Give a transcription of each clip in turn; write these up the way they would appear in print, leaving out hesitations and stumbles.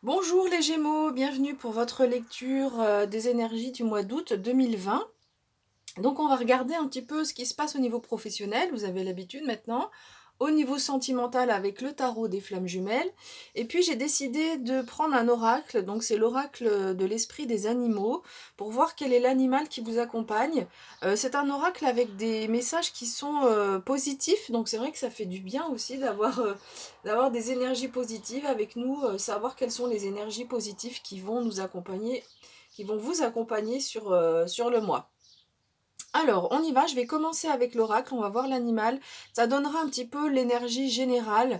Bonjour les Gémeaux, bienvenue pour votre lecture des énergies du mois d'août 2020. Donc on va regarder un petit peu ce qui se passe au niveau professionnel, vous avez l'habitude maintenant, au niveau sentimental avec le tarot des flammes jumelles. Et puis j'ai décidé de prendre un oracle, donc c'est l'oracle de l'esprit des animaux, pour voir quel est l'animal qui vous accompagne. C'est un oracle avec des messages qui sont positifs, donc c'est vrai que ça fait du bien aussi d'avoir des énergies positives avec nous, savoir quelles sont les énergies positives qui vont nous accompagner, qui vont vous accompagner sur le mois. Alors, on y va, je vais commencer avec l'oracle, on va voir l'animal. Ça donnera un petit peu l'énergie générale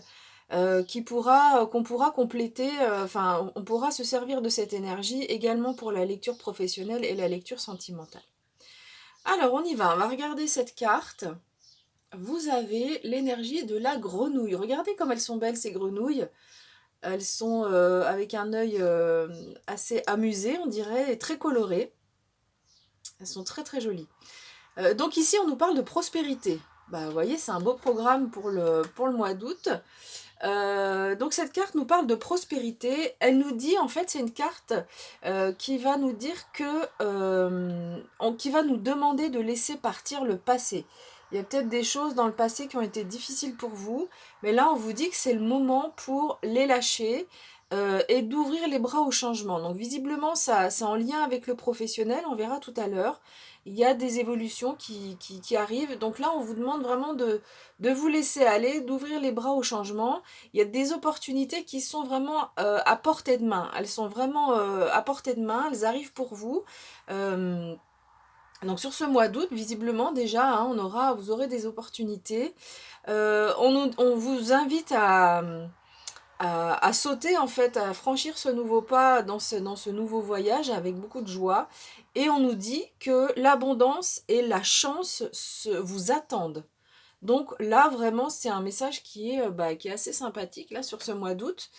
qu'on pourra compléter, enfin, on pourra se servir de cette énergie également pour la lecture professionnelle et la lecture sentimentale. Alors, on y va, on va regarder cette carte. Vous avez l'énergie de la grenouille. Regardez comme elles sont belles ces grenouilles. Elles sont avec un œil assez amusé, on dirait, et très coloré. Elles sont très très jolies. Donc ici, on nous parle de prospérité. Bah, vous voyez, c'est un beau programme pour le mois d'août. Donc cette carte nous parle de prospérité. Elle nous dit, en fait, c'est une carte qui va nous dire qui va nous demander de laisser partir le passé. Il y a peut-être des choses dans le passé qui ont été difficiles pour vous, mais là, on vous dit que c'est le moment pour les lâcher et d'ouvrir les bras au changement. Donc visiblement, ça, c'est en lien avec le professionnel, on verra tout à l'heure. Il y a des évolutions qui arrivent. Donc là, on vous demande vraiment de vous laisser aller, d'ouvrir les bras au changement. Il y a des opportunités qui sont vraiment à portée de main. Elles sont vraiment à portée de main, elles arrivent pour vous. Euh, donc sur ce mois d'août, visiblement déjà, hein, vous aurez des opportunités. On vous invite à sauter en fait, à franchir ce nouveau pas dans ce nouveau voyage avec beaucoup de joie. Et on nous dit que l'abondance et la chance vous attendent. Donc là, vraiment, c'est un message qui est assez sympathique là sur ce mois d'août.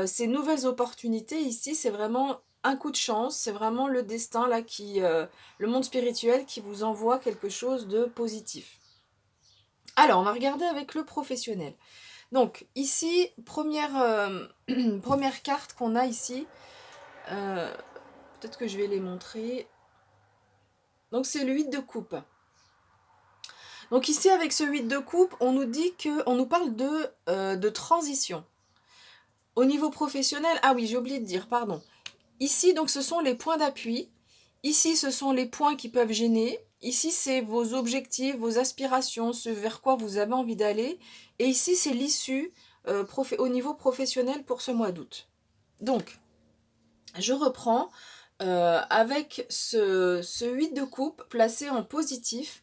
Ces nouvelles opportunités ici, c'est vraiment un coup de chance, c'est vraiment le destin là le monde spirituel qui vous envoie quelque chose de positif. Alors, on va regarder avec le professionnel. Donc ici, première carte qu'on a ici, euh, peut-être que je vais les montrer. Donc c'est le 8 de coupe. Donc ici, avec ce 8 de coupe, on nous parle de transition. Au niveau professionnel, ah oui, j'ai oublié de dire, pardon. Ici, donc, ce sont les points d'appui. Ici, ce sont les points qui peuvent gêner. Ici, c'est vos objectifs, vos aspirations, ce vers quoi vous avez envie d'aller. Et ici, c'est l'issue au niveau professionnel pour ce mois d'août. Donc, je reprends avec ce 8 de coupe placé en positif.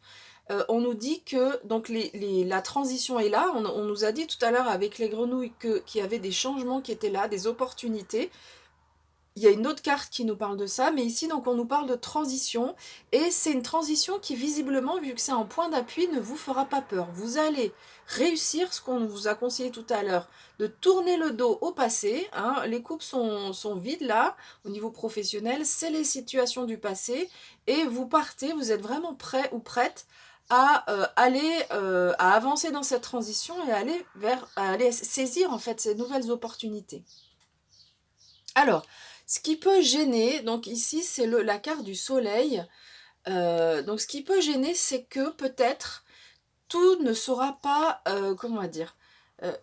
On nous dit que donc la transition est là. On nous a dit tout à l'heure avec les grenouilles qu'il y avait des changements qui étaient là, des opportunités. Il y a une autre carte qui nous parle de ça, mais ici donc on nous parle de transition, et c'est une transition qui visiblement, vu que c'est en point d'appui, ne vous fera pas peur. Vous allez réussir ce qu'on vous a conseillé tout à l'heure, de tourner le dos au passé, hein. Les coupes sont vides là, au niveau professionnel, c'est les situations du passé, et vous partez, vous êtes vraiment prêt ou prête à avancer dans cette transition et à aller saisir en fait ces nouvelles opportunités. Alors, ce qui peut gêner, donc ici c'est la carte du soleil. Donc ce qui peut gêner, c'est que peut-être tout ne sera pas, comment dire, euh,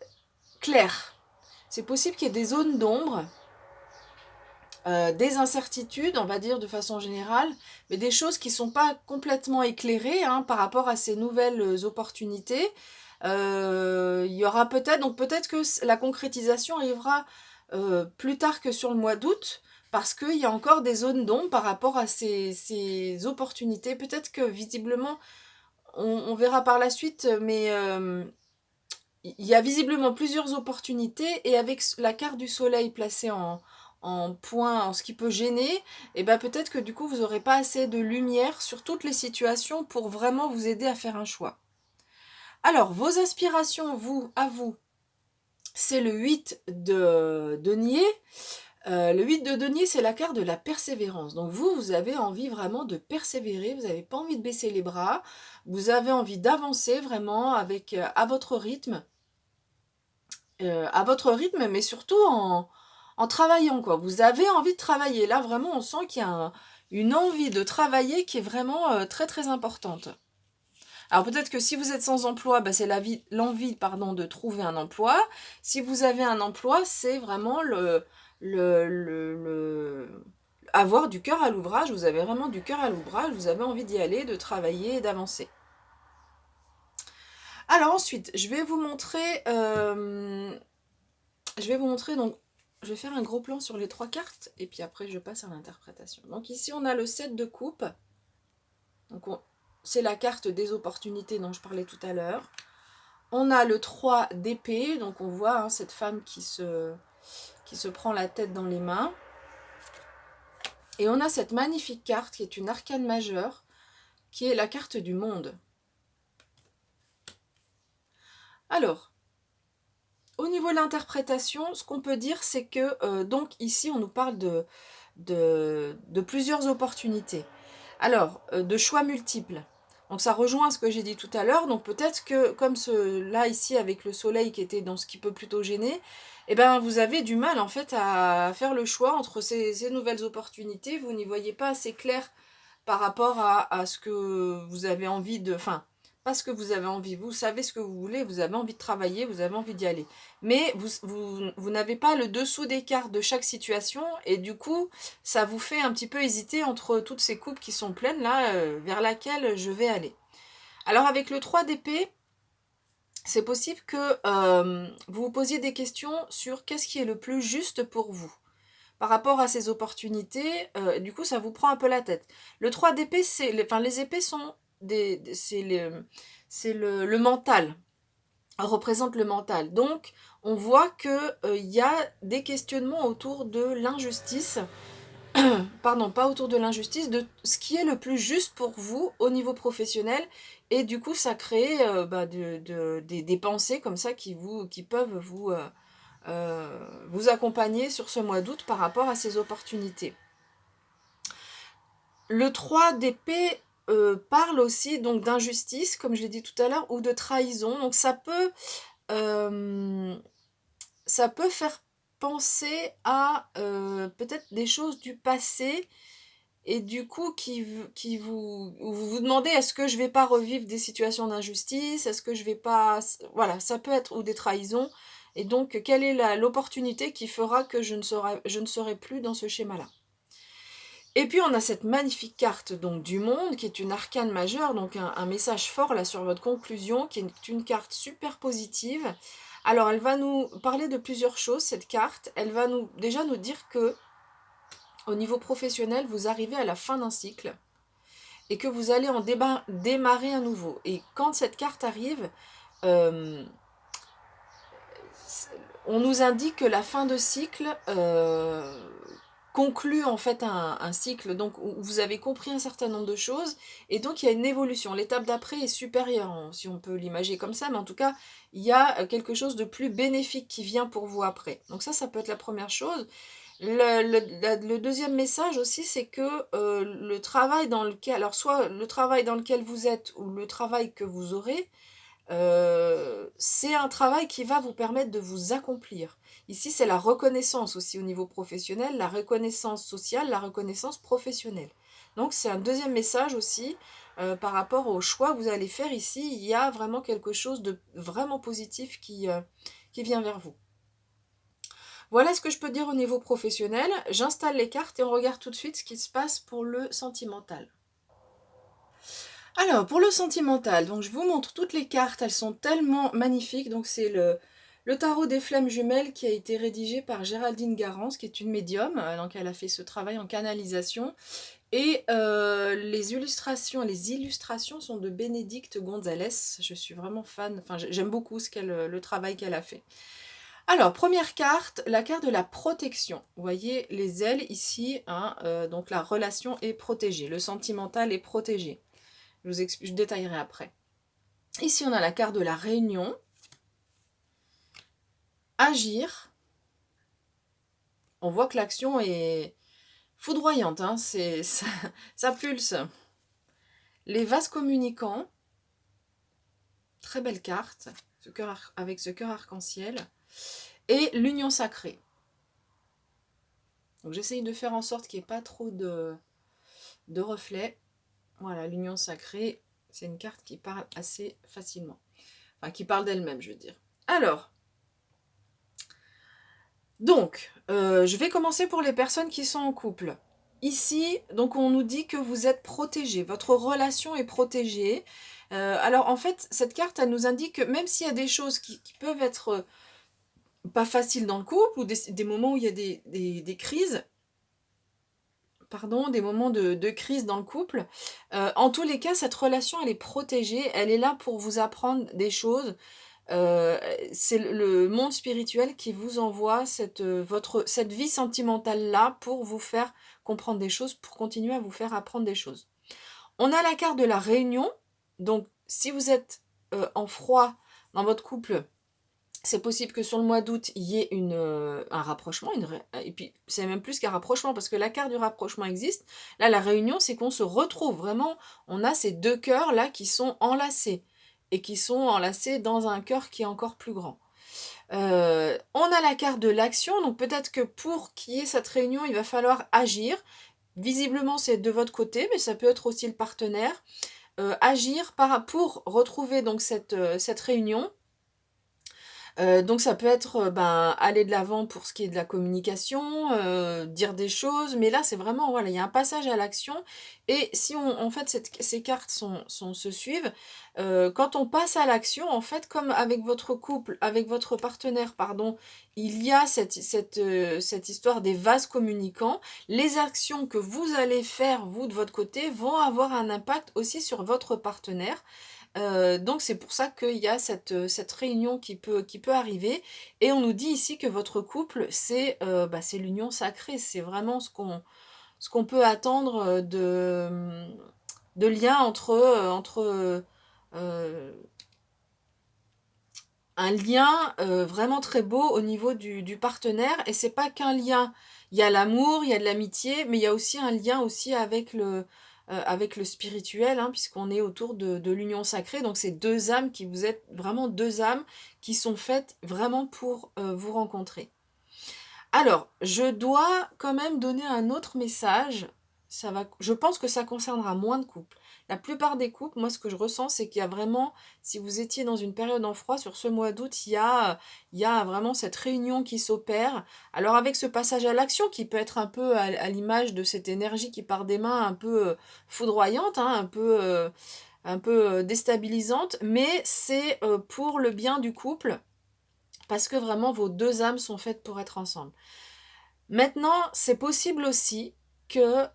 clair. C'est possible qu'il y ait des zones d'ombre, des incertitudes, on va dire de façon générale, mais des choses qui ne sont pas complètement éclairées hein, par rapport à ces nouvelles opportunités. Il y aura donc peut-être que la concrétisation arrivera plus tard que sur le mois d'août, parce qu'il y a encore des zones d'ombre par rapport à ces opportunités. Peut-être que visiblement, on verra par la suite, mais il y a visiblement plusieurs opportunités, et avec la carte du soleil placée en point, en ce qui peut gêner, et ben peut-être que du coup, vous n'aurez pas assez de lumière sur toutes les situations pour vraiment vous aider à faire un choix. Alors, vos aspirations, à vous, c'est le 8 de denier. Le 8 de denier, c'est la carte de la persévérance. Donc vous avez envie vraiment de persévérer, vous n'avez pas envie de baisser les bras, vous avez envie d'avancer vraiment à votre rythme, mais surtout en travaillant, quoi. Vous avez envie de travailler. Là, vraiment, on sent qu'il y a une envie de travailler qui est vraiment très, très importante. Alors peut-être que si vous êtes sans emploi, bah, c'est l'envie pardon, de trouver un emploi. Si vous avez un emploi, c'est vraiment avoir du cœur à l'ouvrage. Vous avez vraiment du cœur à l'ouvrage, vous avez envie d'y aller, de travailler et d'avancer. Alors ensuite, je vais vous montrer, donc, je vais faire un gros plan sur les 3 cartes et puis après je passe à l'interprétation. Donc ici on a le 7 de coupe. Donc c'est la carte des opportunités dont je parlais tout à l'heure. On a le 3 d'épée, donc on voit hein, cette femme qui se prend la tête dans les mains. Et on a cette magnifique carte qui est une arcane majeure, qui est la carte du monde. Alors, au niveau de l'interprétation, ce qu'on peut dire, c'est que, donc ici, on nous parle de plusieurs opportunités. Alors, de choix multiples. Donc ça rejoint ce que j'ai dit tout à l'heure. Donc peut-être que, comme là ici, avec le soleil qui était dans ce qui peut plutôt gêner, eh ben, vous avez du mal en fait à faire le choix entre ces nouvelles opportunités. Vous n'y voyez pas assez clair par rapport à ce que vous avez envie de... Enfin, pas ce que vous avez envie. Vous savez ce que vous voulez, vous avez envie de travailler, vous avez envie d'y aller. Mais vous n'avez pas le dessous des cartes de chaque situation et du coup, ça vous fait un petit peu hésiter entre toutes ces coupes qui sont pleines là, vers laquelle je vais aller. Alors avec le 3 d'épée, c'est possible que vous vous posiez des questions sur qu'est-ce qui est le plus juste pour vous par rapport à ces opportunités, du coup, ça vous prend un peu la tête. Le 3 d'épée, les épées sont c'est le mental, représente le mental. Donc, on voit qu'il y a des questionnements autour de l'injustice, pardon, pas autour de l'injustice, de ce qui est le plus juste pour vous au niveau professionnel. Et du coup, ça crée des pensées comme ça qui peuvent vous accompagner sur ce mois d'août par rapport à ces opportunités. Le 3 d'épée parle aussi donc d'injustice, comme je l'ai dit tout à l'heure, ou de trahison. Donc ça peut faire penser à peut-être des choses du passé et du coup vous vous demandez est-ce que je vais pas revivre des situations d'injustice, est-ce que je vais pas... Voilà, ça peut être ou des trahisons. Et donc, quelle est l'opportunité qui fera que je ne serai plus dans ce schéma-là? Et puis, on a cette magnifique carte donc du monde, qui est une arcane majeure, donc un message fort là sur votre conclusion, qui est une carte super positive. Alors, elle va nous parler de plusieurs choses, cette carte. Elle va déjà nous dire que, au niveau professionnel, vous arrivez à la fin d'un cycle et que vous allez en démarrer un nouveau. Et quand cette carte arrive, on nous indique que la fin de cycle conclut en fait un cycle donc, où vous avez compris un certain nombre de choses et donc il y a une évolution. L'étape d'après est supérieure, si on peut l'imaginer comme ça, mais en tout cas, il y a quelque chose de plus bénéfique qui vient pour vous après. Donc ça peut être la première chose. Le deuxième message aussi, c'est que le travail dans lequel, alors soit le travail dans lequel vous êtes ou le travail que vous aurez, c'est un travail qui va vous permettre de vous accomplir. Ici, c'est la reconnaissance aussi au niveau professionnel, la reconnaissance sociale, la reconnaissance professionnelle. Donc, c'est un deuxième message aussi par rapport au choix que vous allez faire ici. Il y a vraiment quelque chose de vraiment positif qui vient vers vous. Voilà ce que je peux dire au niveau professionnel. J'installe les cartes et on regarde tout de suite ce qui se passe pour le sentimental. Alors, pour le sentimental, donc je vous montre toutes les cartes, elles sont tellement magnifiques. Donc c'est le tarot des flammes jumelles qui a été rédigé par Géraldine Garance, qui est une médium. Donc elle a fait ce travail en canalisation. Et les illustrations sont de Bénédicte Gonzalez. Je suis vraiment fan, enfin j'aime beaucoup le travail qu'elle a fait. Alors, première carte, la carte de la protection. Vous voyez les ailes ici, hein, donc la relation est protégée, le sentimental est protégé. Je détaillerai après. Ici, on a la carte de la réunion. Agir. On voit que l'action est foudroyante, hein, ça pulse. Les vases communicants. Très belle carte, avec ce cœur arc-en-ciel. Et l'union sacrée. Donc j'essaye de faire en sorte qu'il n'y ait pas trop de reflets. Voilà, l'union sacrée, c'est une carte qui parle assez facilement. Enfin, qui parle d'elle-même, je veux dire. Alors, donc, je vais commencer pour les personnes qui sont en couple. Ici, donc on nous dit que vous êtes protégés, votre relation est protégée. Alors en fait, cette carte, elle nous indique que même s'il y a des choses qui peuvent être pas faciles dans le couple, ou des moments où il y a des crises, pardon, des moments de crise dans le couple, en tous les cas, cette relation, elle est protégée, elle est là pour vous apprendre des choses. C'est le monde spirituel qui vous envoie cette vie sentimentale-là pour vous faire comprendre des choses, pour continuer à vous faire apprendre des choses. On a la carte de la réunion. Donc, si vous êtes en froid dans votre couple, c'est possible que sur le mois d'août, il y ait un rapprochement. Et puis, c'est même plus qu'un rapprochement, parce que la carte du rapprochement existe. Là, la réunion, c'est qu'on se retrouve. Vraiment, on a ces deux cœurs-là qui sont enlacés. Et qui sont enlacés dans un cœur qui est encore plus grand. On a la carte de l'action. Donc, peut-être que pour qu'il y ait cette réunion, il va falloir agir. Visiblement, c'est de votre côté, mais ça peut être aussi le partenaire. Agir pour retrouver donc cette réunion. Donc ça peut être, aller de l'avant pour ce qui est de la communication, dire des choses, mais là c'est vraiment, voilà, il y a un passage à l'action. Et si en fait ces cartes se suivent, quand on passe à l'action, en fait, comme avec votre couple, avec votre partenaire, pardon, il y a cette histoire des vases communicants, les actions que vous allez faire, vous, de votre côté, vont avoir un impact aussi sur votre partenaire. Donc c'est pour ça qu'il y a cette réunion qui peut arriver, et on nous dit ici que votre couple, c'est l'union sacrée. C'est vraiment ce qu'on peut attendre, de lien entre un lien vraiment très beau au niveau du partenaire. Et c'est pas qu'un lien, il y a l'amour, il y a de l'amitié, mais il y a aussi un lien aussi avec le spirituel, hein, puisqu'on est autour de l'union sacrée. Donc c'est deux âmes vous êtes vraiment deux âmes qui sont faites vraiment pour vous rencontrer. Alors, je dois quand même donner un autre message. Je pense que ça concernera moins de couples. La plupart des couples, moi, ce que je ressens, c'est qu'il y a vraiment, si vous étiez dans une période en froid, sur ce mois d'août, il y a vraiment cette réunion qui s'opère. Alors, avec ce passage à l'action, qui peut être un peu à l'image de cette énergie qui part des mains, un peu foudroyante, hein, un peu déstabilisante, mais c'est pour le bien du couple, parce que vraiment, vos deux âmes sont faites pour être ensemble. Maintenant, c'est possible aussi que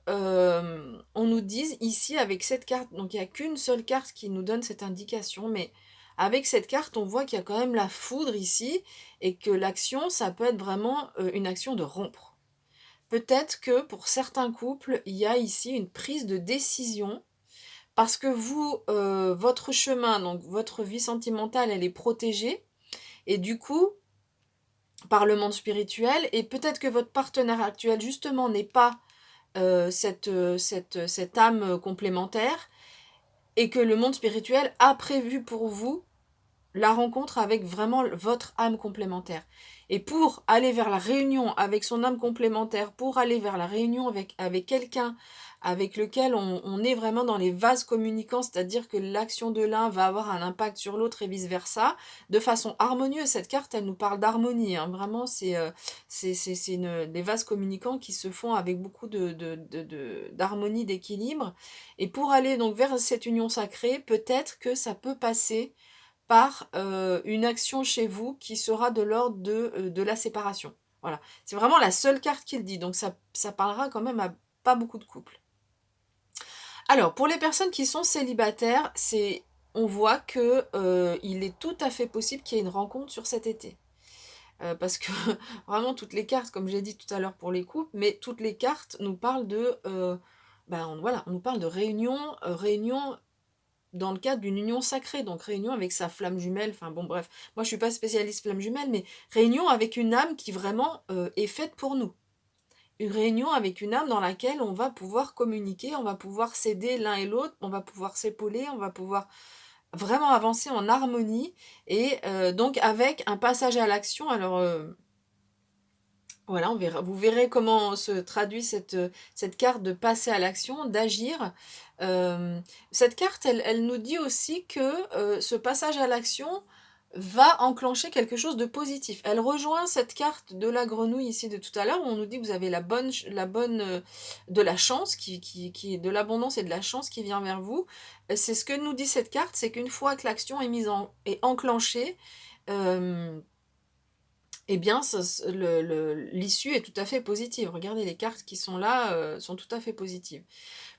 on nous dise ici avec cette carte, donc il n'y a qu'une seule carte qui nous donne cette indication, mais avec cette carte, on voit qu'il y a quand même la foudre ici, et que l'action, ça peut être vraiment une action de rompre. Peut-être que pour certains couples, il y a ici une prise de décision, parce que vous, votre chemin, donc votre vie sentimentale, elle est protégée, et du coup, par le monde spirituel, et peut-être que votre partenaire actuel, justement, n'est pas cette âme complémentaire, et que le monde spirituel a prévu pour vous la rencontre avec vraiment votre âme complémentaire. Et pour aller vers la réunion avec son âme complémentaire, pour aller vers la réunion avec quelqu'un avec lequel on est vraiment dans les vases communicants, c'est-à-dire que l'action de l'un va avoir un impact sur l'autre et vice-versa, de façon harmonieuse. Cette carte, elle nous parle d'harmonie, hein. Vraiment, c'est des vases communicants qui se font avec beaucoup d'harmonie, d'équilibre. Et pour aller donc vers cette union sacrée, peut-être que ça peut passer par une action chez vous qui sera de l'ordre de la séparation. Voilà. C'est vraiment la seule carte qu'il dit, donc ça parlera quand même à pas beaucoup de couples. Alors, pour les personnes qui sont célibataires, on voit que il est tout à fait possible qu'il y ait une rencontre sur cet été. Parce que vraiment toutes les cartes, comme j'ai dit tout à l'heure pour les couples, mais toutes les cartes nous parlent on nous parle de réunion dans le cadre d'une union sacrée, donc réunion avec sa flamme jumelle, enfin bon bref, moi je suis pas spécialiste flamme jumelle, mais réunion avec une âme qui vraiment est faite pour nous. Une réunion avec une âme dans laquelle on va pouvoir communiquer, on va pouvoir s'aider l'un et l'autre, on va pouvoir s'épauler, on va pouvoir vraiment avancer en harmonie, et donc avec un passage à l'action. Alors Voilà, vous verrez comment se traduit cette carte de passer à l'action, d'agir. Cette carte, elle nous dit aussi que ce passage à l'action va enclencher quelque chose de positif. Elle rejoint cette carte de la grenouille ici de tout à l'heure, où on nous dit que vous avez de la chance, qui est de l'abondance et de la chance qui vient vers vous. C'est ce que nous dit cette carte, c'est qu'une fois que l'action est enclenchée, euh, eh bien, l'issue est tout à fait positive. Regardez, les cartes qui sont là sont tout à fait positives.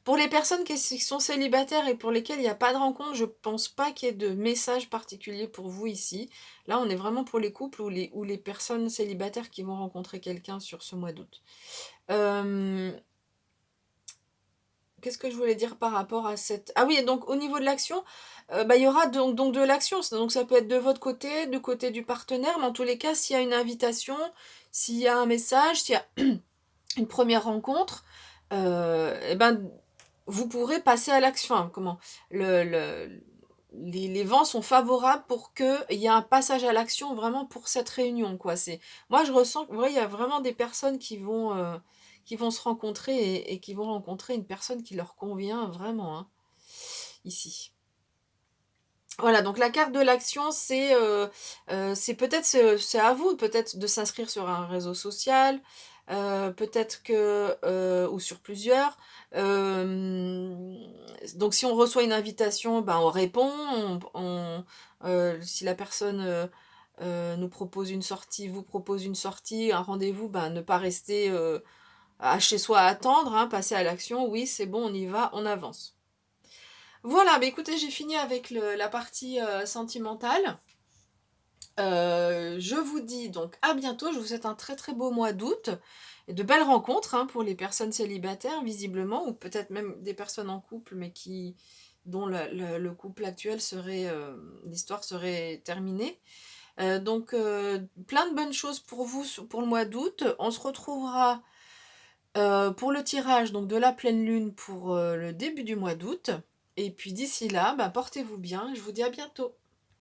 Pour les personnes qui sont célibataires et pour lesquelles il n'y a pas de rencontre, je pense pas qu'il y ait de message particulier pour vous ici. Là, on est vraiment pour les couples ou les personnes célibataires qui vont rencontrer quelqu'un sur ce mois d'août. Euh, Qu'est-ce que je voulais dire par rapport à cette... Ah oui, et donc au niveau de l'action, bah, il y aura donc de l'action. Donc ça peut être de votre côté, du côté du partenaire, mais en tous les cas, s'il y a une invitation, s'il y a un message, s'il y a une première rencontre, eh ben, vous pourrez passer à l'action. Enfin, comment les vents sont favorables pour qu'il y ait un passage à l'action vraiment pour cette réunion, quoi. Moi, je ressens qu'il y a vraiment des personnes qui vont se rencontrer et qui vont rencontrer une personne qui leur convient vraiment, hein, ici. Voilà, donc la carte de l'action, c'est à vous peut-être de s'inscrire sur un réseau social, peut-être que ou sur plusieurs. Euh, donc si on reçoit une invitation, ben on répond. Si la personne nous propose une sortie, vous propose une sortie, un rendez-vous, ben ne pas rester à chez soi à attendre, hein, passer à l'action. Oui, c'est bon, on y va, on avance. Voilà, bah écoutez, j'ai fini avec la partie sentimentale. Je vous dis donc à bientôt. Je vous souhaite un très très beau mois d'août et de belles rencontres, hein, pour les personnes célibataires visiblement, ou peut-être même des personnes en couple mais dont le couple actuel l'histoire serait terminée. Plein de bonnes choses pour vous pour le mois d'août. On se retrouvera pour le tirage donc de la pleine lune pour le début du mois d'août. Et puis d'ici là, bah, portez-vous bien. Je vous dis à bientôt.